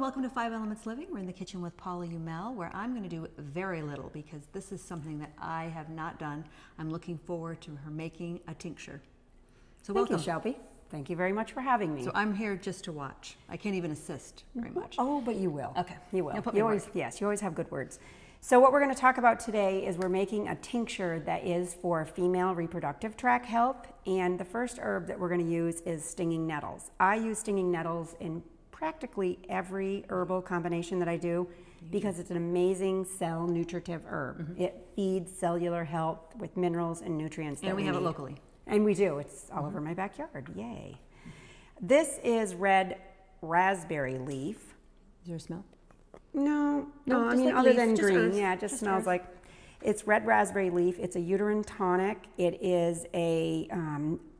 welcome to 5 Elements Living. We're in the kitchen with Paula Umel, where I'm going to do very little because this is something that I have not done. I'm looking forward to her making a tincture. So welcome. Thank you, Shelby. Thank you very much for having me. So I'm here just to watch. I can't even assist very much. Oh, but you will. Okay. You will. Now You always, yes, you always have good words. So what we're going to talk about today is we're making a tincture that is for female reproductive tract health. And the first herb that we're going to use is stinging nettles. I use stinging nettles in practically every herbal combination that I do because it's an amazing cell nutritive herb. It feeds cellular health with minerals and nutrients that And we have need. it locally. And we do. It's all over my backyard. Yay. This is red raspberry leaf. Is there a smell? No, No, I just mean, like other leaf, than just green. earth, Yeah, it just just smells earth. like, it's red raspberry leaf. It's a uterine tonic. It is a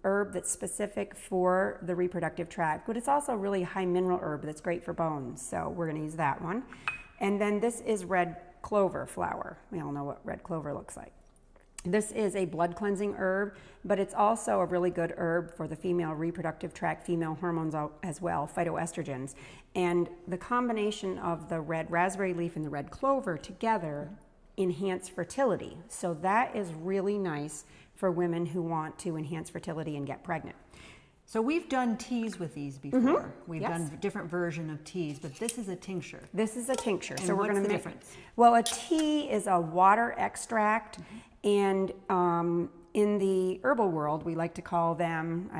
herb that's specific for the reproductive tract, but it's also a really high mineral herb that's great for bones. So we're going to use that one. And then this is red clover flower. We all know what red clover looks like. This is a blood cleansing herb, but it's also a really good herb for the female reproductive tract, female hormones as well, phytoestrogens. And the combination of the red raspberry leaf and the red clover together enhance fertility. So that is really nice for women who want to enhance fertility and get pregnant. So we've done teas with these before. We've Yes. done a different version of teas, but this is a tincture. This is a tincture. And So we're what's going to the make difference? Well, a tea is a water extract, and in the herbal world, we like to call them.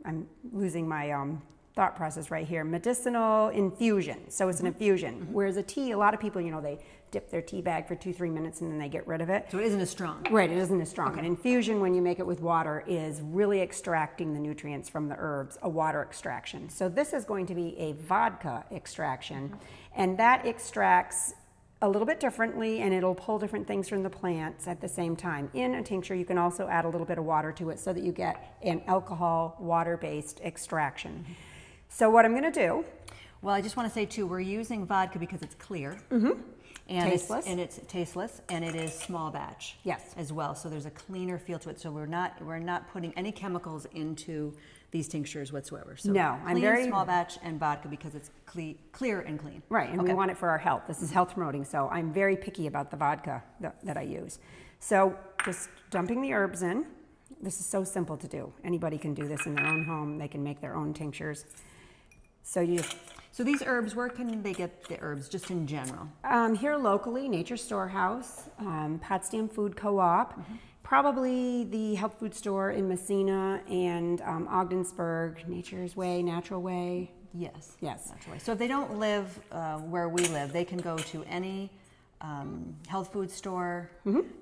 I'm losing my thought process right here. Medicinal infusion. So it's an infusion. Whereas a tea, a lot of people, they dip their tea bag for 2-3 minutes and then they get rid of it. So it isn't as strong. Right, it isn't as strong. An infusion, when you make it with water, is really extracting the nutrients from the herbs, a water extraction. So this is going to be a vodka extraction, and that extracts a little bit differently, and it'll pull different things from the plants at the same time. In a tincture, you can also add a little bit of water to it so that you get an alcohol water-based extraction. So what I'm going to do... Well, I just want to say too, we're using vodka because it's clear. And Tasteless. It's tasteless, and it is small batch. Yes. As well, so there's a cleaner feel to it. So we're not putting any chemicals into these tinctures whatsoever. So No, I'm clean, very- small batch and vodka because it's clear and clean. Right, and we Okay. want it for our health. This is health promoting, so I'm very picky about the vodka that I use. So just dumping the herbs in. This is so simple to do. Anybody can do this in their own home. They can make their own tinctures. So you just... So these herbs, where can they get the herbs, just in general? Here locally, Nature Storehouse, Potsdam Food Co-op, probably the health food store in Messina and Ogdensburg, Nature's Way, Natural Way. Yes. Yes. Naturally. So if they don't live where we live, they can go to any health food store.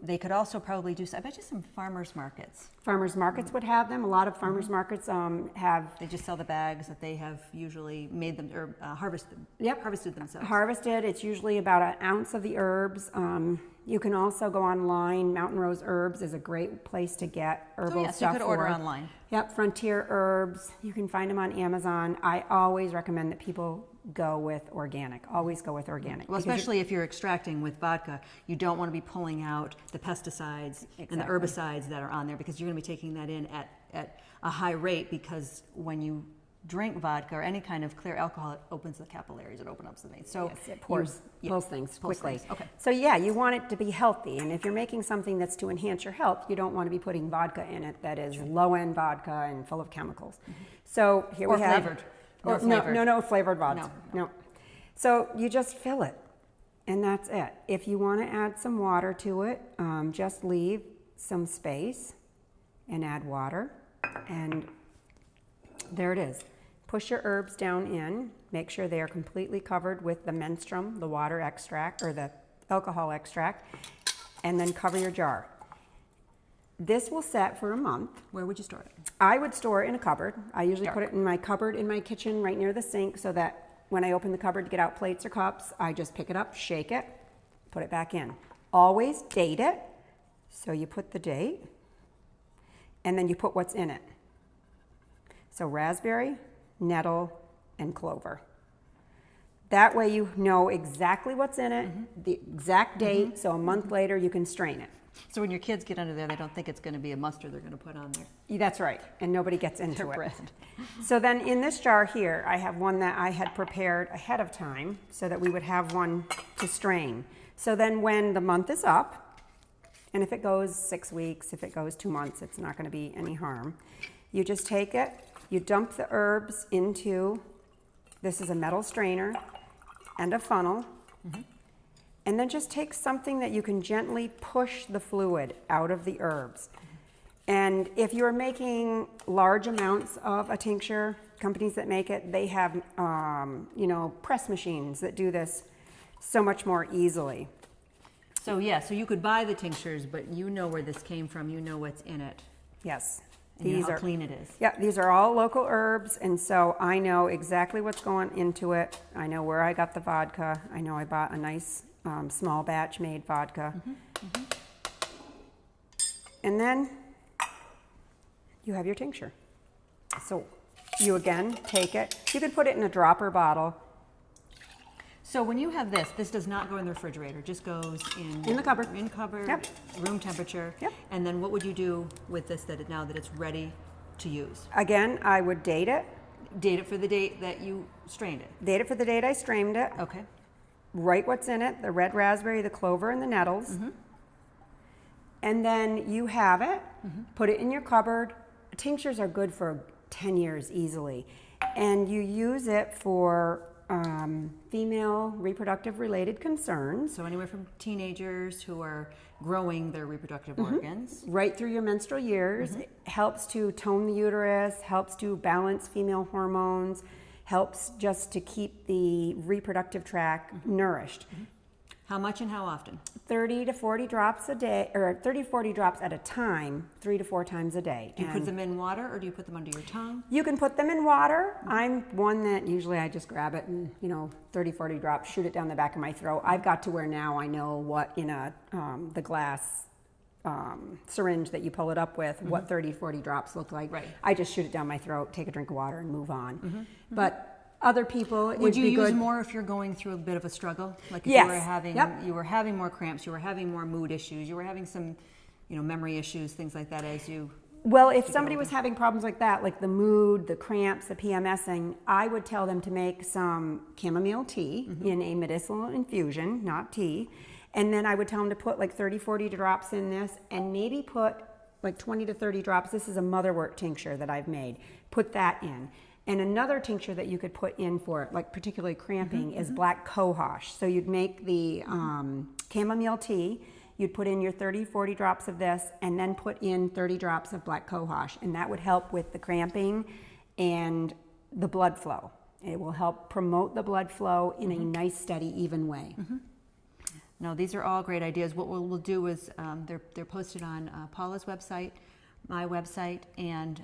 They could also probably do, I bet you, some farmers markets. Farmers markets would have them. A lot of farmers markets have... They just sell the bags that they have usually made them or harvested. Yep. Harvested themselves. Harvested. It's usually about an ounce of the herbs. You can also go online. Mountain Rose Herbs is a great place to get herbal yes, stuff. you could order online. Yep, Frontier Herbs. You can find them on Amazon. I always recommend that people go with organic. Always go with organic. Well, especially if you're extracting with vodka, you don't want to be pulling out the pesticides and the Exactly. herbicides that are on there because you're going to be taking that in at a high rate because when you drink vodka or any kind of clear alcohol, it opens the capillaries, it opens up the veins. So Yes, it pulls things pulls quickly. things. Okay. So yeah, you want it to be healthy. And if you're making something that's to enhance your health, you don't want to be putting vodka in it that is low-end vodka and full of chemicals. So here we have... flavored. Or flavored. No flavored vodka. No. So you just fill it, and that's it. If you want to add some water to it, just leave some space and add water, and there it is. Push your herbs down in. Make sure they are completely covered with the menstruum, the water extract, or the alcohol extract, and then cover your jar. This will set for a month. Where would you store it? I would store it in a cupboard. I usually put it in my cupboard in my kitchen right near the sink so that when I open the cupboard to get out plates or cups, I just pick it up, shake it, put it back in. Always date it. So you put the date, and then you put what's in it. So raspberry, nettle, and clover. That way you know exactly what's in it, the exact date, so a month later you can strain it. So when your kids get under there, they don't think it's going to be a mustard they're going to put on there. That's right, and nobody gets into Their it. bread. So then in this jar here, I have one that I had prepared ahead of time so that we would have one to strain. So then when the month is up, and if it goes 6 weeks, if it goes 2 months, it's not going to be any harm. You just take it, you dump the herbs into, this is a metal strainer and a funnel, and then just take something that you can gently push the fluid out of the herbs. And if you're making large amounts of a tincture, companies that make it, they have, you know, press machines that do this so much more easily. So yeah, so you could buy the tinctures, but you know where this came from. You know what's in it. Yes. And you know how clean it is. Yeah, these are all local herbs, and so I know exactly what's going into it. I know where I got the vodka. I know I bought a nice small batch made vodka. And then you have your tincture. So you again take it. You could put it in a dropper bottle. So when you have this, this does not go in the refrigerator. It just goes in the cupboard. In cupboard, Yep. room temperature. Yep. And then what would you do with this now that it's ready to use? Again, I would date it. Date it for the date that you strained it. Date it for the date I strained it. Okay. Write what's in it, the red raspberry, the clover, and the nettles. And then you have it, put it in your cupboard. Tinctures are good for 10 years easily. And you use it for female reproductive related concerns. So anywhere from teenagers who are growing their reproductive organs. Right through your menstrual years. It helps to tone the uterus, helps to balance female hormones, helps just to keep the reproductive tract nourished. How much and how often? 30 to 40 drops a day, or 30 to 40 drops at a time, 3 to 4 times a day. Do you put them in water or do you put them under your tongue? You can put them in water. I'm one that usually I just grab it and, you know, 30, 40 drops, shoot it down the back of my throat. I've got to where now I know what in the glass syringe that you pull it up with, what 30, 40 drops look like. Right. I just shoot it down my throat, take a drink of water and move on. But other people, it Would you be use good. more if you're going through a bit of a struggle? Like if Yes. you were having more cramps, you were having more mood issues, you were having some, you know, memory issues, things like that as you. Well, if somebody was having problems like that, like the mood, the cramps, the PMSing, I would tell them to make some chamomile tea in a medicinal infusion, not tea. And then I would tell them to put like 30, 40 drops in this and maybe put like 20 to 30 drops. This is a motherwort tincture that I've made. Put that in. And another tincture that you could put in for, like particularly cramping, is black cohosh. So you'd make the chamomile tea, you'd put in your 30, 40 drops of this, and then put in 30 drops of black cohosh. And that would help with the cramping and the blood flow. It will help promote the blood flow in a nice, steady, even way. No, these are all great ideas. What we'll do is they're posted on Paula's website, my website, and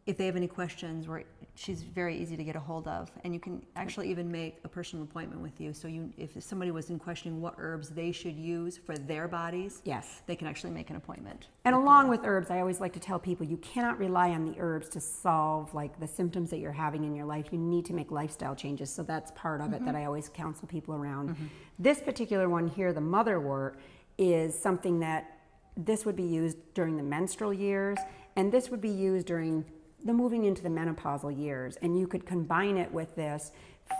if they have any questions, she's very easy to get a hold of, and you can actually even make a personal appointment with you. So if somebody was in questioning what herbs they should use for their bodies, Yes. they can actually make an appointment. And along with herbs, I always like to tell people you cannot rely on the herbs to solve like the symptoms that you're having in your life. You need to make lifestyle changes. So that's part of it that I always counsel people around. This particular one here, the motherwort, is something that this would be used during the menstrual years, and this would be used during the moving into the menopausal years. And you could combine it with this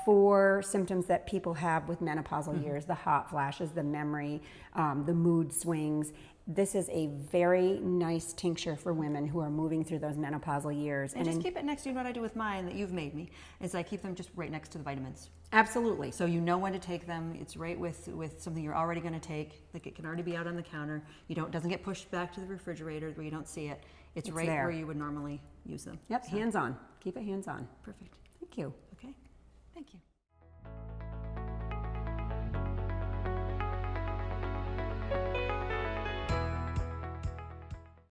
for symptoms that people have with menopausal years, the hot flashes, the memory, the mood swings. This is a very nice tincture for women who are moving through those menopausal years. And just keep it next to you. What I do with mine that you've made me is I keep them just right next to the vitamins. Absolutely. So you know when to take them. It's right with something you're already going to take. Like it can already be out on the counter. Doesn't get pushed back to the refrigerator where you don't see it. It's right there. where you would normally use them. Yep, hands on. Keep it hands on. Perfect. Thank you. Okay. Thank you.